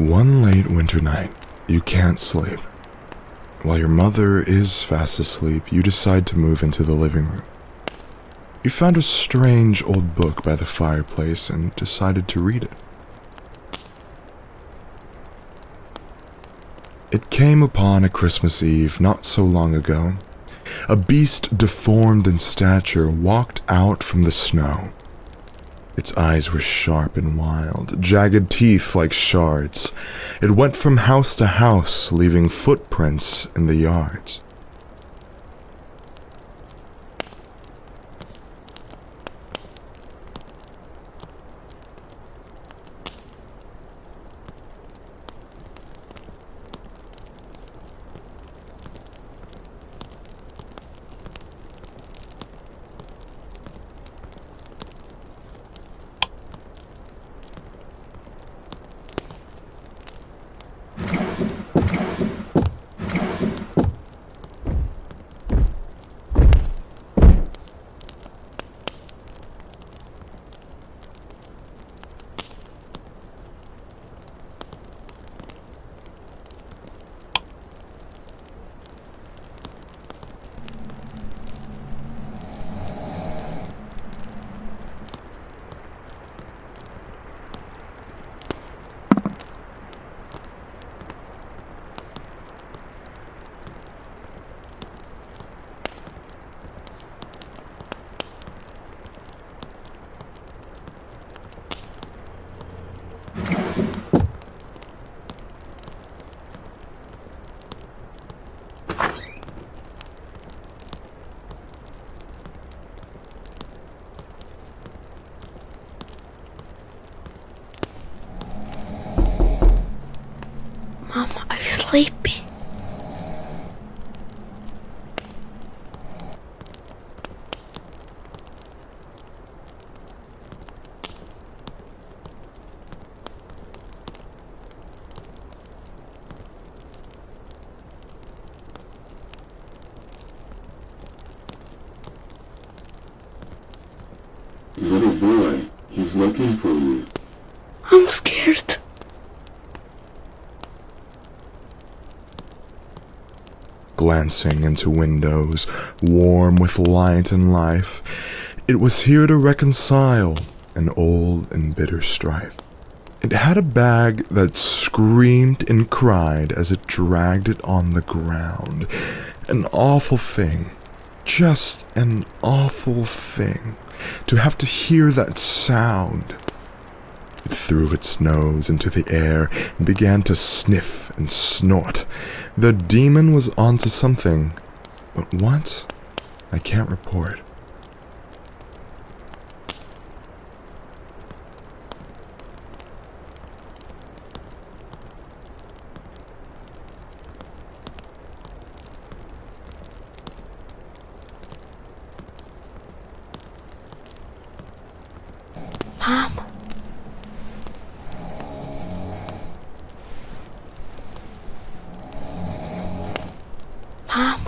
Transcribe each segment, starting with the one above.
One late winter night, you can't sleep. While your mother is fast asleep, you decide to move into the living room. You found a strange old book by the fireplace and decided to read it. It came upon a Christmas Eve not so long ago. A beast deformed in stature walked out from the snow. Its eyes were sharp and wild, jagged teeth like shards. It went from house to house, leaving footprints in the yards. Mama, are you sleeping? Little boy, he's looking for you. I'm scared. Glancing into windows, warm with light and life, it was here to reconcile an old and bitter strife. It had a bag that screamed and cried as it dragged it on the ground. An awful thing, just an awful thing, to have to hear that sound. It threw its nose into the air and began to sniff and snort. The demon was onto something, but what? I can't report. Mom. Mom.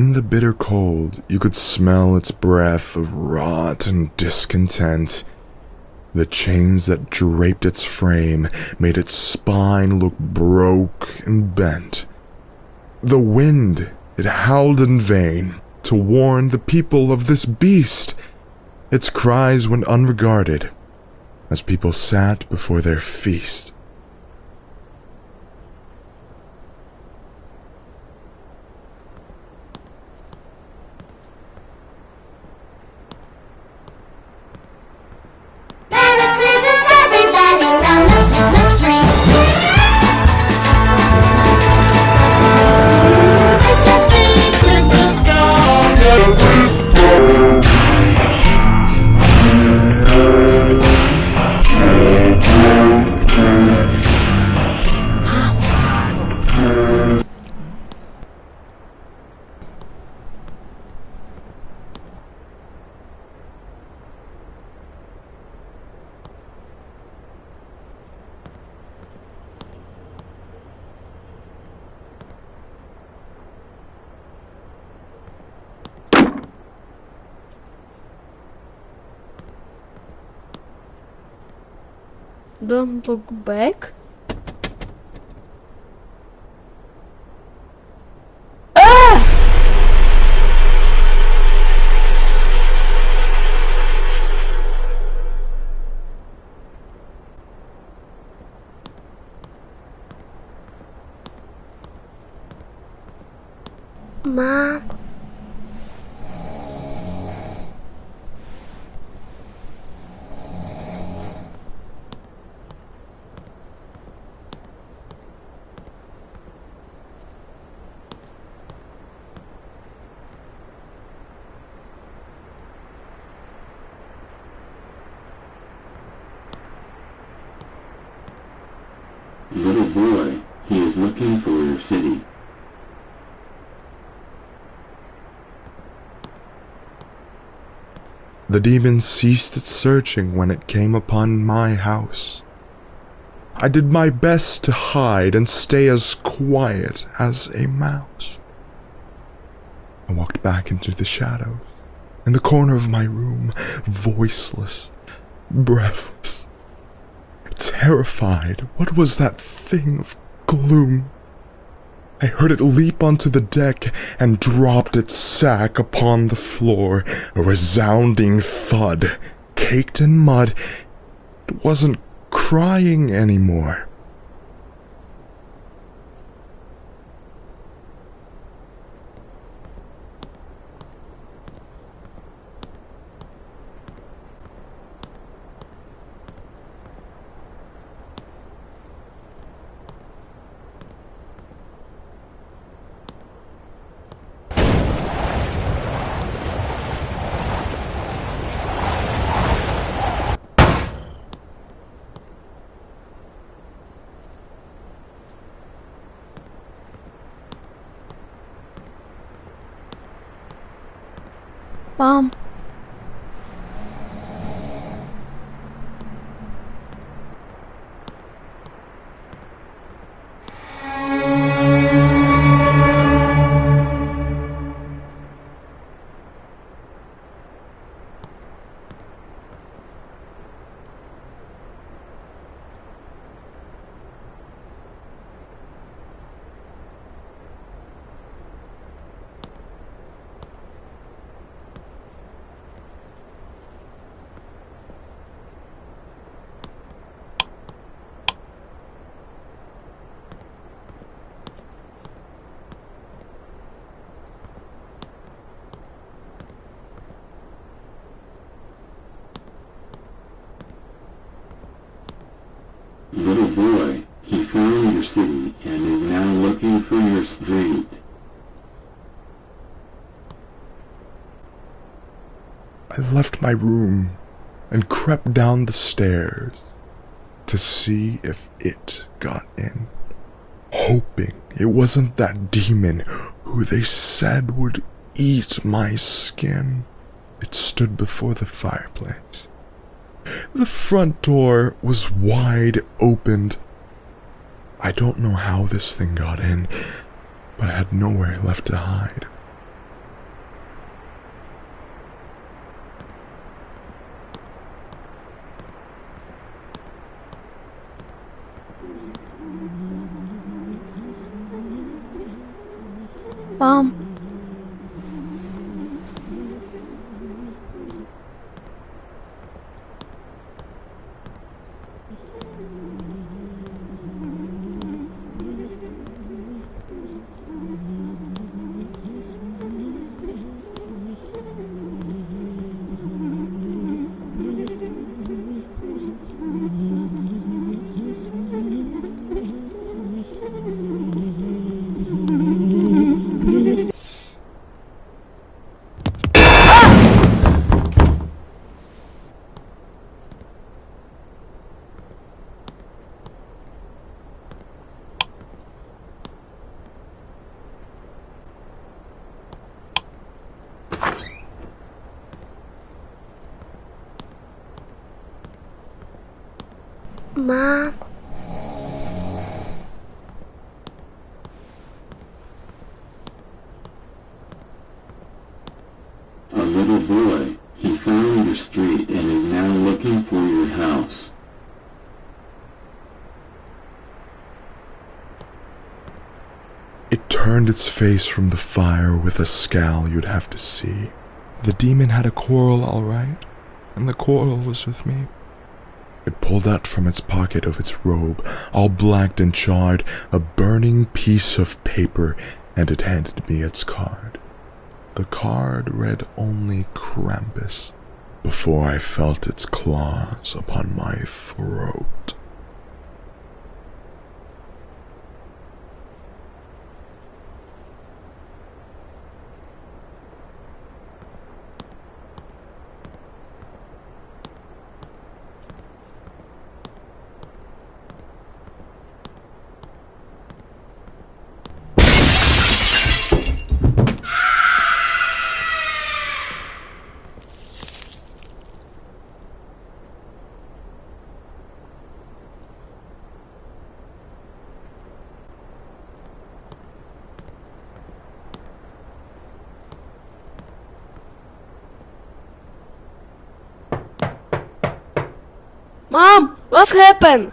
In the bitter cold, you could smell its breath of rot and discontent. The chains that draped its frame made its spine look broke and bent. The wind, it howled in vain to warn the people of this beast. Its cries went unregarded as people sat before their feast. Merry Christmas, everybody, round the Christmas tree. Christmas tree, Christmas Don't look back. Mom. Little boy, he is looking for your city. The demon ceased its searching when it came upon my house. I did my best to hide and stay as quiet as a mouse. I walked back into the shadows, in the corner of my room, voiceless, breathless, terrified. What was that thing of gloom? I heard it leap onto the deck and dropped its sack upon the floor, a resounding thud, caked in mud. It wasn't crying anymore. Mom. Little boy, he found your city and is now looking for your street. I left my room and crept down the stairs to see if it got in, hoping it wasn't that demon who they said would eat my skin. It stood before the fireplace. The front door was wide opened. I don't know how this thing got in, but I had nowhere left to hide. Mom. Mom. A little boy, he found your street and is now looking for your house. It turned its face from the fire with a scowl you'd have to see. The demon had a quarrel, all right, and the quarrel was with me. It pulled out from its pocket of its robe, all blacked and charred, a burning piece of paper, and it handed me its card. The card read only Krampus, before I felt its claws upon my throat. Mom, what's happened?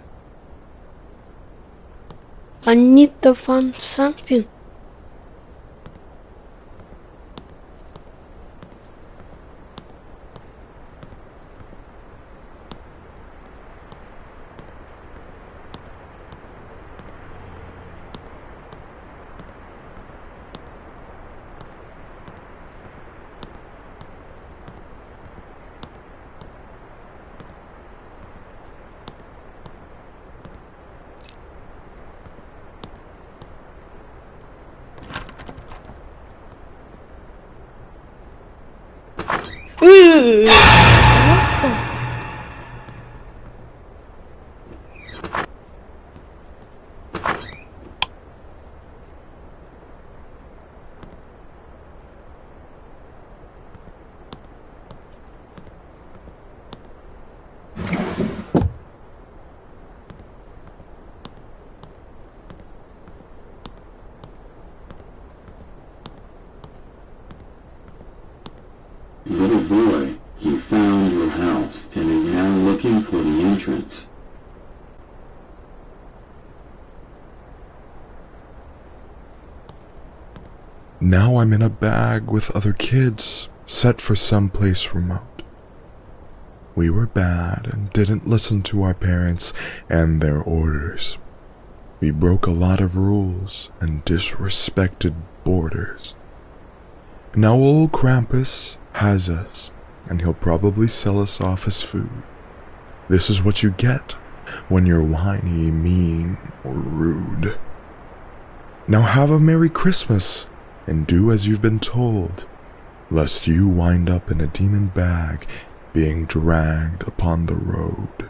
I need to find something. What the? Little boy, he found your house and is now looking for the entrance. Now I'm in a bag with other kids, set for someplace remote. We were bad and didn't listen to our parents and their orders. We broke a lot of rules and disrespected borders. Now old Krampus has us, and he'll probably sell us off as food. This is what you get when you're whiny, mean, or rude. Now have a Merry Christmas, and do as you've been told, lest you wind up in a demon bag being dragged upon the road.